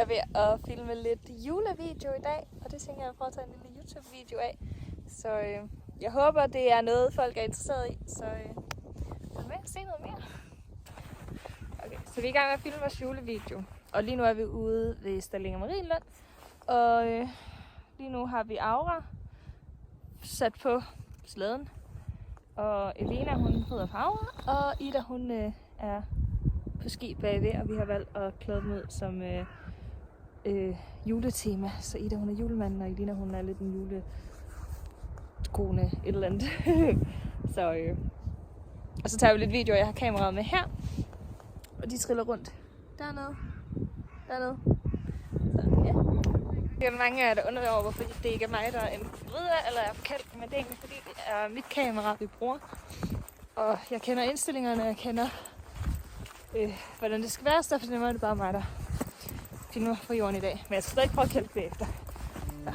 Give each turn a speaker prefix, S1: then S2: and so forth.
S1: ved at filme lidt julevideo i dag, og det tænker jeg at prøve at tage en lille YouTube-video af. Så jeg håber, det er noget, folk er interesseret i, så følg med og se noget mere. Okay, så vi er i gang med at filme vores julevideo, og lige nu er vi ude ved Stalling og Marienlund, og lige nu har vi Aura sat på slæden, og Elena, hun hedder på Aura, og Ida, hun er på ski bagved, og vi har valgt at klæde dem ud som juletema. Så Ida, hun er julemanden, og Elena, hun er lidt en julekone, et eller andet. Så, og så tager vi lidt video, jeg har kameraet med her, og de triller rundt dernede. Så ja. Der er mange af jer, der undrer over, hvorfor det ikke er mig, der er en ridder eller er på kalk, men det er egentlig fordi, det er mit kamera, vi bruger. Og jeg kender indstillingerne, jeg kender hvordan det skal være, så derfor er det bare mig, der filmer på jorden i dag. Men jeg skal stadig prøve at kalke det efter. Ja.